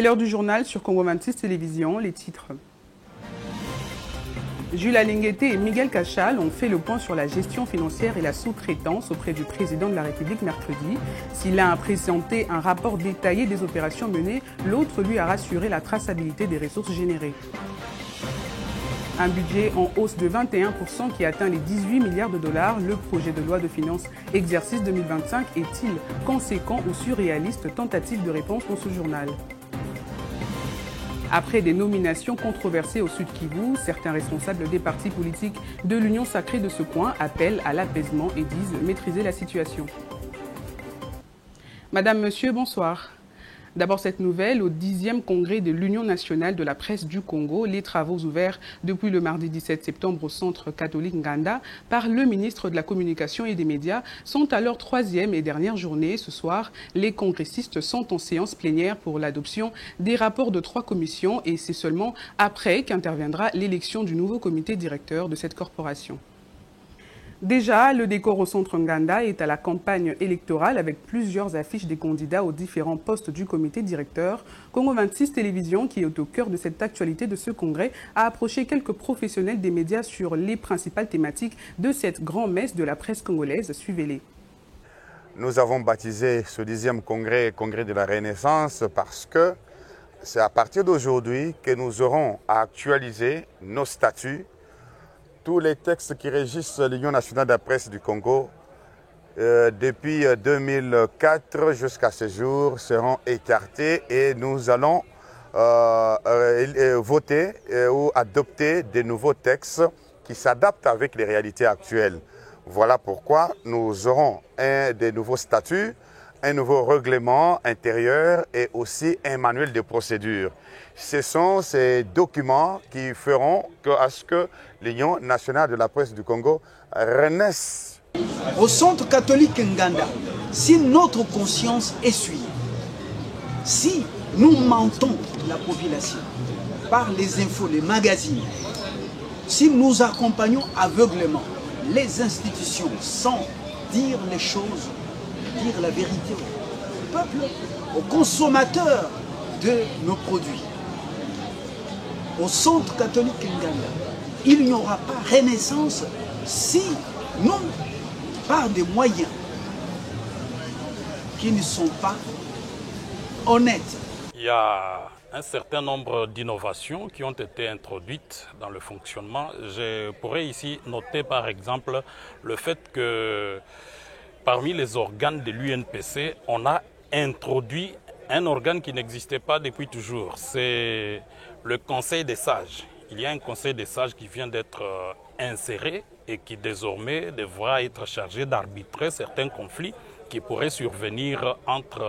C'est l'heure du journal sur Congo 26 Télévision, les titres. Jules Alinguete et Miguel Cachal ont fait le point sur la gestion financière et la sous-traitance auprès du président de la République mercredi. Si l'un a présenté un rapport détaillé des opérations menées, l'autre lui a rassuré la traçabilité des ressources générées. Un budget en hausse de 21% qui atteint les 18 milliards de dollars. Le projet de loi de finances exercice 2025 est-il conséquent ou surréaliste? Tentative de réponse dans ce journal. Après des nominations controversées au Sud Kivu, certains responsables des partis politiques de l'Union sacrée de ce coin appellent à l'apaisement et disent maîtriser la situation. Madame, Monsieur, bonsoir. D'abord cette nouvelle, au 10e congrès de l'Union nationale de la presse du Congo, les travaux ouverts depuis le mardi 17 septembre au centre catholique Nganda par le ministre de la Communication et des Médias sont à leur 3e et dernière journée. Ce soir, les congressistes sont en séance plénière pour l'adoption des rapports de 3 commissions et c'est seulement après qu'interviendra l'élection du nouveau comité directeur de cette corporation. Déjà, le décor au centre Nganda est à la campagne électorale avec plusieurs affiches des candidats aux différents postes du comité directeur. Congo 26 Télévision, qui est au cœur de cette actualité de ce congrès, a approché quelques professionnels des médias sur les principales thématiques de cette grand-messe de la presse congolaise. Suivez-les. Nous avons baptisé ce 10e congrès, congrès de la Renaissance, parce que c'est à partir d'aujourd'hui que nous aurons à actualiser nos statuts. Tous les textes qui régissent l'Union nationale de la presse du Congo depuis 2004 jusqu'à ce jour seront écartés et nous allons voter ou adopter de nouveaux textes qui s'adaptent avec les réalités actuelles. Voilà pourquoi nous aurons des nouveaux statuts, un nouveau règlement intérieur et aussi un manuel de procédure. Ce sont ces documents qui feront à ce que l'Union nationale de la presse du Congo renaisse. Au centre catholique Nganda, si notre conscience est souillée, si nous mentons la population par les infos, les magazines, si nous accompagnons aveuglément les institutions sans dire les choses, dire la vérité au peuple, aux consommateurs de nos produits. Au centre catholique Nganda, il n'y aura pas renaissance si nous, par des moyens qui ne sont pas honnêtes. Il y a un certain nombre d'innovations qui ont été introduites dans le fonctionnement. Je pourrais ici noter par exemple le fait que parmi les organes de l'UNPC, on a introduit un organe qui n'existait pas depuis toujours. C'est le Conseil des sages. Il y a un Conseil des sages qui vient d'être inséré et qui désormais devra être chargé d'arbitrer certains conflits qui pourraient survenir entre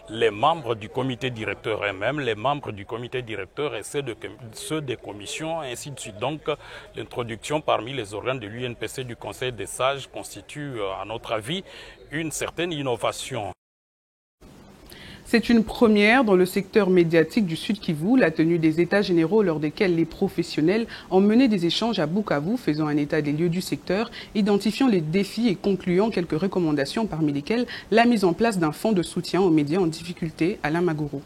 les membres du comité directeur eux-mêmes, les membres du comité directeur et ceux des commissions, et ainsi de suite. Donc, l'introduction parmi les organes de l'UNPC du Conseil des sages constitue, à notre avis, une certaine innovation. C'est une première dans le secteur médiatique du Sud Kivu, la tenue des états généraux lors desquels les professionnels ont mené des échanges à Bukavu, faisant un état des lieux du secteur, identifiant les défis et concluant quelques recommandations parmi lesquelles la mise en place d'un fonds de soutien aux médias en difficulté. Alain Magoro.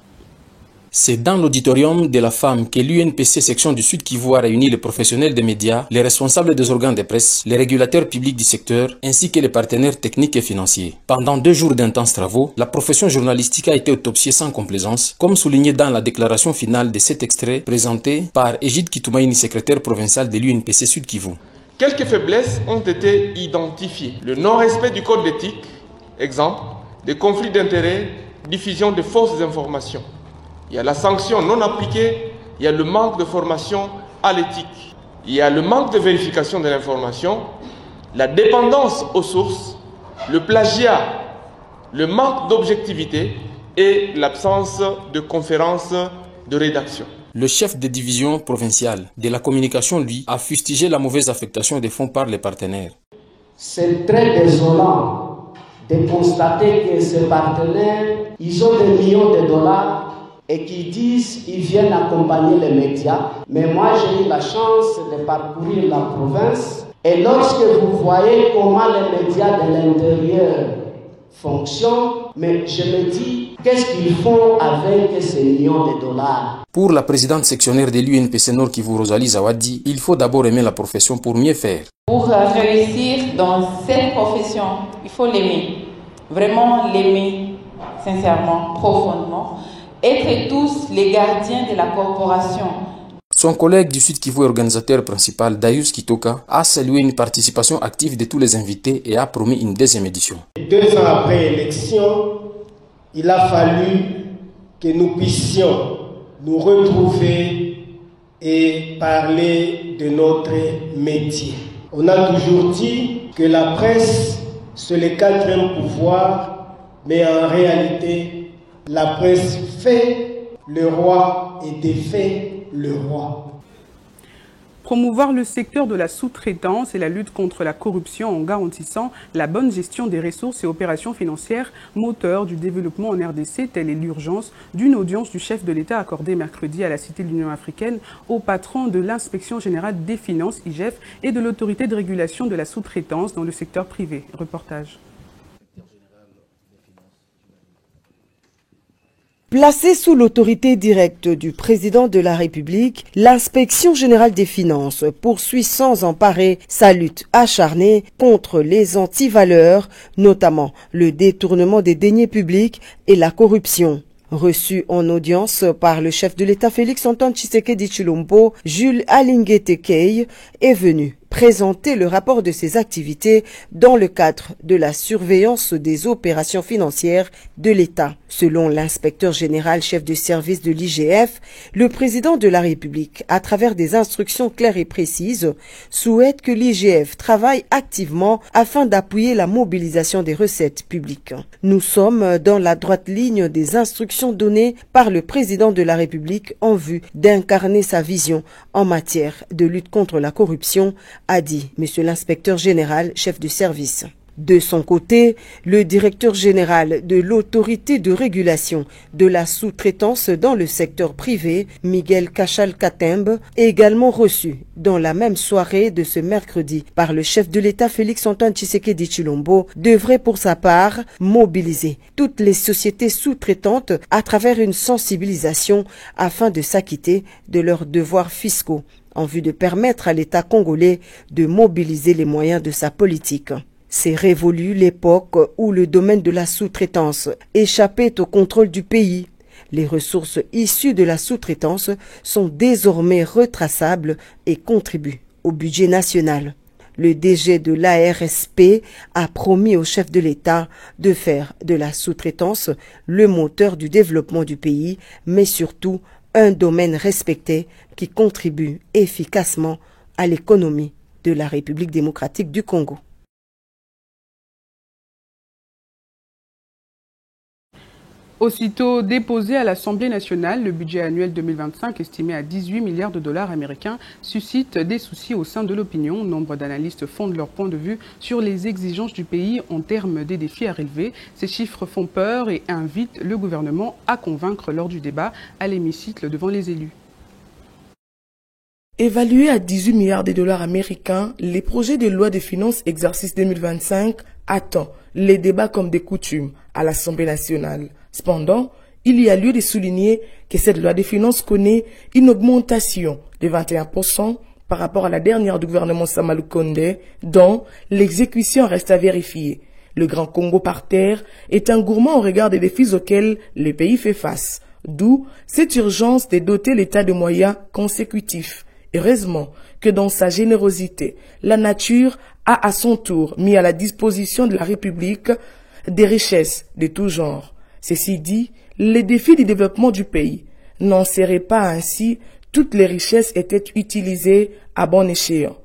C'est dans l'auditorium de la femme que l'UNPC section du Sud Kivu a réuni les professionnels des médias, les responsables des organes de presse, les régulateurs publics du secteur, ainsi que les partenaires techniques et financiers. Pendant 2 jours d'intenses travaux, la profession journalistique a été autopsiée sans complaisance, comme souligné dans la déclaration finale de cet extrait présenté par Egide Kitoumaïni, secrétaire provincial de l'UNPC Sud Kivu. Quelques faiblesses ont été identifiées. Le non-respect du code d'éthique, exemple, des conflits d'intérêts, diffusion de fausses informations. Il y a la sanction non appliquée, il y a le manque de formation à l'éthique, il y a le manque de vérification de l'information, la dépendance aux sources, le plagiat, le manque d'objectivité et l'absence de conférences de rédaction. Le chef de division provinciale de la communication, lui, a fustigé la mauvaise affectation des fonds par les partenaires. C'est très désolant de constater que ces partenaires, ils ont des millions de dollars et qui disent qu'ils viennent accompagner les médias. Mais moi, j'ai eu la chance de parcourir la province. Et lorsque vous voyez comment les médias de l'intérieur fonctionnent, mais je me dis, Qu'est-ce qu'ils font avec ces millions de dollars? Pour la présidente sectionnaire de l'UNPC Nord Kivu, Rosalie Zawadi, il faut d'abord aimer la profession pour mieux faire. Pour réussir dans cette profession, il faut l'aimer. Vraiment l'aimer sincèrement, profondément. Être tous les gardiens de la corporation. Son collègue du Sud Kivu, organisateur principal, Darius Kitoka, a salué une participation active de tous les invités et a promis une deuxième édition. 2 ans après l'élection, il a fallu que nous puissions nous retrouver et parler de notre métier. On a toujours dit que la presse, c'est le 4e pouvoir, mais en réalité, la presse fait le roi et défait le roi. Promouvoir le secteur de la sous-traitance et la lutte contre la corruption en garantissant la bonne gestion des ressources et opérations financières, moteur du développement en RDC, telle est l'urgence d'une audience du chef de l'État accordée mercredi à la Cité de l'Union africaine au patron de l'Inspection générale des finances, IGF, et de l'autorité de régulation de la sous-traitance dans le secteur privé. Reportage. Placée sous l'autorité directe du président de la République, l'Inspection générale des finances poursuit sans en parer sa lutte acharnée contre les antivaleurs, notamment le détournement des deniers publics et la corruption. Reçu en audience par le chef de l'État Félix-Antoine Tshisekedi Tshilombo, Jules Alingué Tekei est venu présenter le rapport de ses activités dans le cadre de la surveillance des opérations financières de l'État. Selon l'inspecteur général chef de service de l'IGF, le président de la République, à travers des instructions claires et précises, souhaite que l'IGF travaille activement afin d'appuyer la mobilisation des recettes publiques. Nous sommes dans la droite ligne des instructions données par le président de la République en vue d'incarner sa vision en matière de lutte contre la corruption, a dit monsieur l'inspecteur général chef de service. De son côté, le directeur général de l'autorité de régulation de la sous-traitance dans le secteur privé, Miguel Cachal-Katembe, est également reçu dans la même soirée de ce mercredi par le chef de l'État Félix-Antoine Tshisekedi Tshilombo, devrait pour sa part mobiliser toutes les sociétés sous-traitantes à travers une sensibilisation afin de s'acquitter de leurs devoirs fiscaux, en vue de permettre à l'État congolais de mobiliser les moyens de sa politique. C'est révolu l'époque où le domaine de la sous-traitance échappait au contrôle du pays. Les ressources issues de la sous-traitance sont désormais retraçables et contribuent au budget national. Le DG de l'ARSP a promis au chef de l'État de faire de la sous-traitance le moteur du développement du pays, mais surtout un domaine respecté qui contribue efficacement à l'économie de la République démocratique du Congo. Aussitôt déposé à l'Assemblée nationale, le budget annuel 2025, estimé à 18 milliards de dollars américains, suscite des soucis au sein de l'opinion. Nombre d'analystes fondent leur point de vue sur les exigences du pays en termes des défis à relever. Ces chiffres font peur et invitent le gouvernement à convaincre lors du débat à l'hémicycle devant les élus. Évalués à 18 milliards de dollars américains, les projets de loi de finances exercice 2025 attendent les débats comme de coutume à l'Assemblée nationale. Cependant, il y a lieu de souligner que cette loi de finances connaît une augmentation de 21% par rapport à la dernière du gouvernement Samalou Konde, dont l'exécution reste à vérifier. Le Grand Congo par terre est un gourmand au regard des défis auxquels le pays fait face, d'où cette urgence de doter l'État de moyens consécutifs. Heureusement que dans sa générosité, la nature a à son tour mis à la disposition de la République des richesses de tout genre. Ceci dit, les défis du développement du pays n'en seraient pas ainsi, toutes les richesses étaient utilisées à bon escient.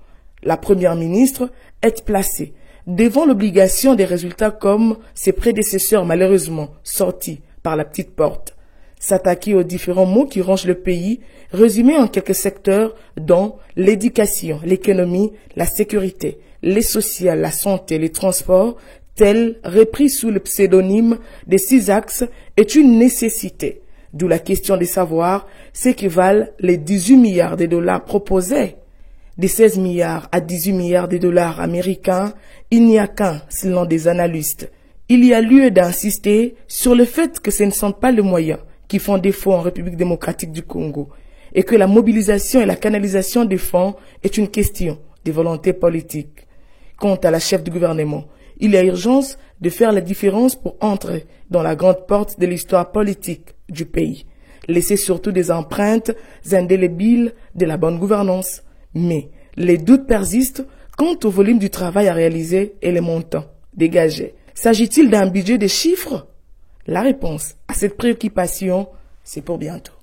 La première ministre est placée devant l'obligation des résultats comme ses prédécesseurs malheureusement sortis par la petite porte. S'attaquer aux différents maux qui rongent le pays, résumés en quelques secteurs dont l'éducation, l'économie, la sécurité, les sociales, la santé, les transports, tels repris sous le pseudonyme des 6 axes, est une nécessité. D'où la question de savoir ce que valent les 18 milliards de dollars proposés. Des 16 milliards à 18 milliards de dollars américains, il n'y a qu'un, selon des analystes. il y a lieu d'insister sur le fait que ce ne sont pas les moyens qui font défaut en République démocratique du Congo et que la mobilisation et la canalisation des fonds est une question de volonté politique. Quant à la chef du gouvernement, il y a urgence de faire la différence pour entrer dans la grande porte de l'histoire politique du pays. Laisser surtout des empreintes indélébiles de la bonne gouvernance. Mais les doutes persistent quant au volume du travail à réaliser et les montants dégagés. S'agit-il d'un budget de chiffres? La réponse à cette préoccupation, c'est pour bientôt.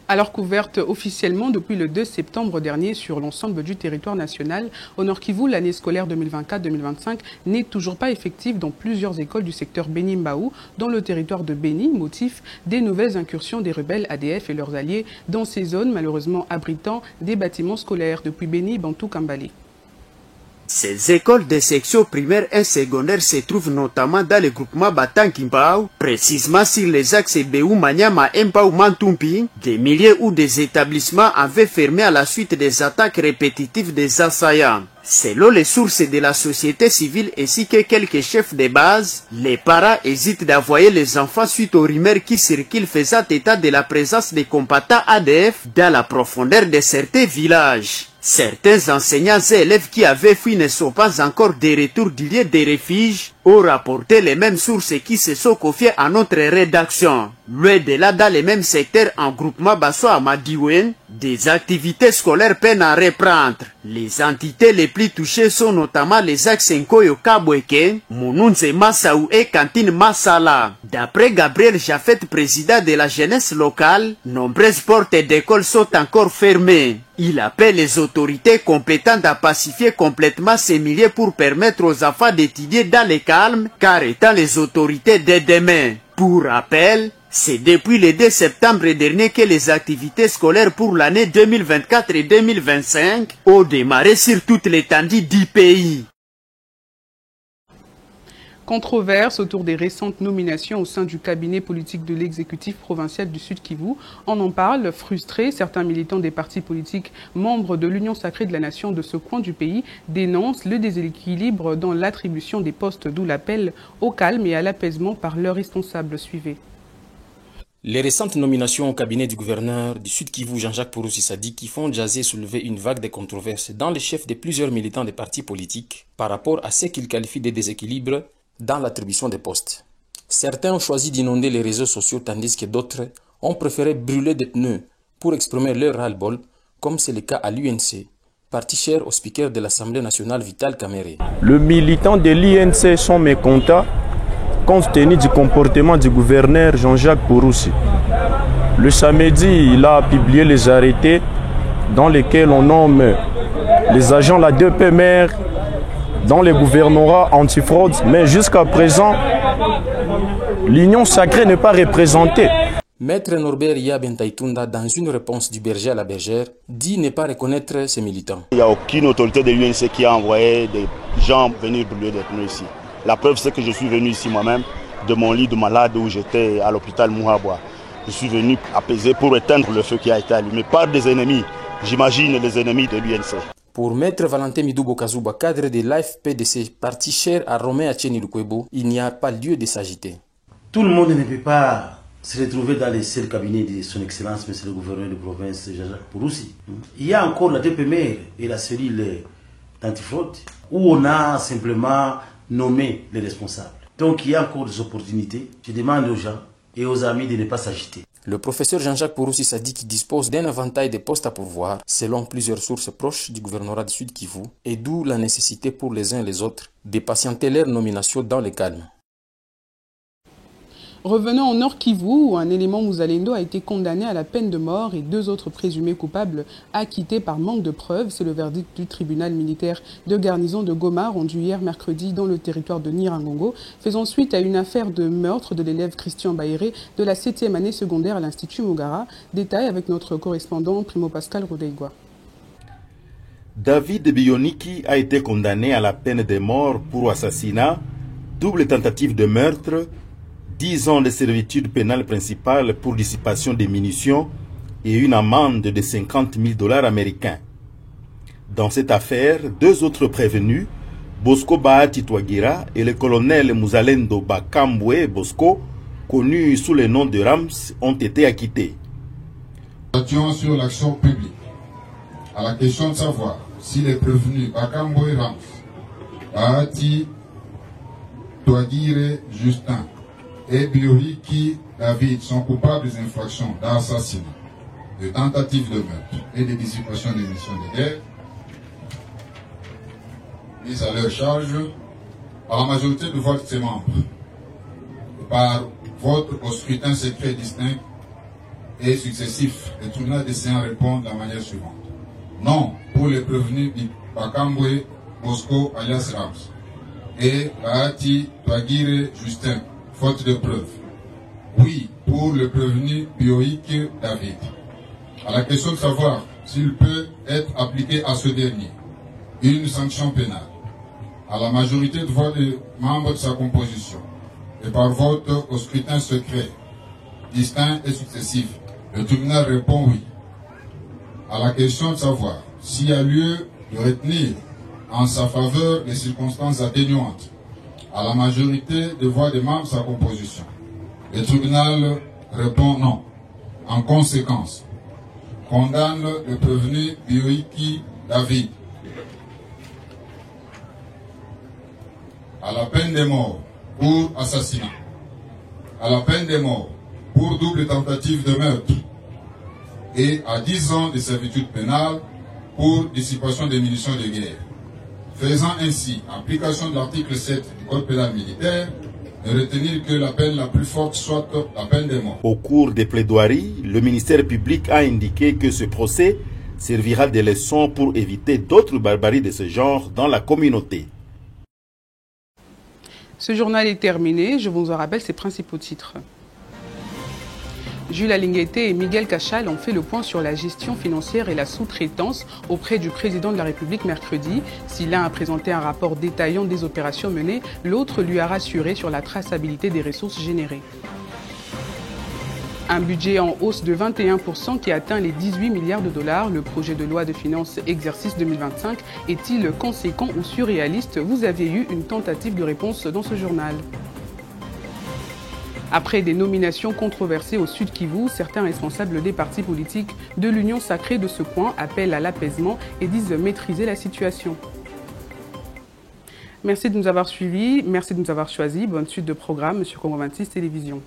Alors qu'ouverte officiellement depuis le 2 septembre dernier sur l'ensemble du territoire national, au Nord Kivu, l'année scolaire 2024-2025 n'est toujours pas effective dans plusieurs écoles du secteur Beni-Mbao, dans le territoire de Beni, motif des nouvelles incursions des rebelles ADF et leurs alliés dans ces zones malheureusement abritant des bâtiments scolaires depuis Beni, Bantou, Kambale. Ces écoles de section primaire et secondaire se trouvent notamment dans le groupement Batanki-Mbao, précisément sur les axes Béou, Manyama, Mbao, Mantumpi. Des milliers ou des établissements avaient fermé à la suite des attaques répétitives des assaillants. Selon les sources de la société civile ainsi que quelques chefs de base, les parents hésitent d'envoyer les enfants suite aux rumeurs qui circulent faisant état de la présence des combattants ADF dans la profondeur de certains villages. Certains enseignants et élèves qui avaient fui ne sont pas encore de retour du lieu de refuge, ont rapporté les mêmes sources qui se sont confiées à notre rédaction. Loin de là, dans les mêmes secteurs en groupement Basso à Madiwen, des activités scolaires peinent à reprendre. Les entités les plus touchées sont notamment les axes Nkoyo Kabweke, Moununze Massaou et Kantine Massala. D'après Gabriel Jaffet, président de la jeunesse locale, nombreuses portes d'école sont encore fermées. Il appelle les autorités compétentes à pacifier complètement ces milieux pour permettre aux enfants d'étudier dans le calme, car étant les autorités dès demain. Pour rappel, c'est depuis le 2 septembre dernier que les activités scolaires pour l'année 2024 et 2025 ont démarré sur toute l'étendue du pays. Controverse autour des récentes nominations au sein du cabinet politique de l'exécutif provincial du Sud Kivu. On en parle, frustrés, certains militants des partis politiques membres de l'Union sacrée de la nation de ce coin du pays dénoncent le déséquilibre dans l'attribution des postes, d'où l'appel au calme et à l'apaisement par leurs responsables. Suivez. Les récentes nominations au cabinet du gouverneur du Sud Kivu, Jean-Jacques Purusi Sadi, qui font jaser soulever une vague de controverses dans les chefs de plusieurs militants des partis politiques par rapport à ce qu'ils qualifient de déséquilibres dans l'attribution des postes. Certains ont choisi d'inonder les réseaux sociaux tandis que d'autres ont préféré brûler des pneus pour exprimer leur ras-le-bol, comme c'est le cas à l'UNC, parti cher au speaker de l'Assemblée nationale Vital Kamerhe. Les militants de l'UNC sont mécontents compte tenu du comportement du gouverneur Jean-Jacques Purusi. Le samedi, il a publié les arrêtés dans lesquels on nomme les agents de la DPMR dans les gouvernorats antifraude, mais jusqu'à présent, l'Union sacrée n'est pas représentée. Maître Norbert Yabentaitunda, dans une réponse du berger à la bergère, dit ne pas reconnaître ses militants. Il n'y a aucune autorité de l'UNC qui a envoyé des gens venir brûler des pneus ici. La preuve, c'est que je suis venu ici moi-même, de mon lit de malade où j'étais à l'hôpital Mouhabwa. Je suis venu apaiser pour éteindre le feu qui a été allumé par des ennemis, j'imagine les ennemis de l'UNC. Pour Maître Valentin Midoubo Kazuba, cadre de l'AFPDC, parti cher à Romain Acheni Lukwebo, il n'y a pas lieu de s'agiter. Tout le monde ne peut pas se retrouver dans les seuls cabinets de son Excellence, Monsieur le gouverneur de province, Jean-Jacques Purusi. Il y a encore la DPMR et la cellule d'antifraude, où on a simplement nommé les responsables. Donc il y a encore des opportunités. Je demande aux gens et aux amis de ne pas s'agiter. Le professeur Jean-Jacques Purusi Sadi qui dispose d'un éventail de postes à pourvoir, selon plusieurs sources proches du gouvernorat du Sud Kivu, et d'où la nécessité pour les uns et les autres de patienter leur nomination dans le calme. Revenons au Nord Kivu, où un élément Mouzalendo a été condamné à la peine de mort et 2 autres présumés coupables acquittés par manque de preuves. C'est le verdict du tribunal militaire de garnison de Goma, rendu hier mercredi dans le territoire de Nirangongo, faisant suite à une affaire de meurtre de l'élève Christian Baéré de la 7e année secondaire à l'Institut Mugara. Détail avec notre correspondant Primo Pascal Rodeigua. David Bioniki a été condamné à la peine de mort pour assassinat, double tentative de meurtre, 10 ans de servitude pénale principale pour dissipation des munitions et une amende de $50 000 américains. Dans cette affaire, 2 autres prévenus, Bosco Bahati Touagira et le colonel Muzalendo Bakambwe Bosco, connus sous le nom de Rams, ont été acquittés. Sur l'action publique, à la question de savoir si les prévenus Bakambwe Rams, Bahati Touagire Justin et Bioriki David sont coupables des infractions d'assassinat, de tentative de meurtre et de dissipation des missions de guerre, mis à leur charge par la majorité de vote de ses membres, par vote au scrutin secret distinct et successif, le tribunal des séances répond de la manière suivante. Non pour les prévenus Bakambwe Bosco alias Rams et Bahati Touagire Justin, faute de preuve. Oui pour le prévenu Bioïque David. À la question de savoir s'il peut être appliqué à ce dernier une sanction pénale, à la majorité de voix des membres de sa composition et par vote au scrutin secret, distinct et successif, le tribunal répond oui. À la question de savoir s'il y a lieu de retenir en sa faveur les circonstances atténuantes, à la majorité de voix des membres de sa composition, le tribunal répond non. En conséquence, condamne le prévenu Bioïki David à la peine de mort pour assassinat, à la peine de mort pour double tentative de meurtre et à 10 ans de servitude pénale pour dissipation des munitions de guerre, faisant ainsi application de l'article 7 du Code pénal militaire, de retenir que la peine la plus forte soit la peine de mort. Au cours des plaidoiries, le ministère public a indiqué que ce procès servira de leçon pour éviter d'autres barbaries de ce genre dans la communauté. Ce journal est terminé. Je vous en rappelle ses principaux titres. Jules Alingueté et Miguel Cachal ont fait le point sur la gestion financière et la sous-traitance auprès du président de la République mercredi. Si l'un a présenté un rapport détaillant des opérations menées, l'autre lui a rassuré sur la traçabilité des ressources générées. Un budget en hausse de 21% qui atteint les 18 milliards de dollars. Le projet de loi de finances exercice 2025 est-il conséquent ou surréaliste? Vous avez eu une tentative de réponse dans ce journal. Après des nominations controversées au Sud Kivu, certains responsables des partis politiques de l'Union sacrée de ce coin appellent à l'apaisement et disent maîtriser la situation. Merci de nous avoir suivis, merci de nous avoir choisis. Bonne suite de programme sur Congo 26 Télévision.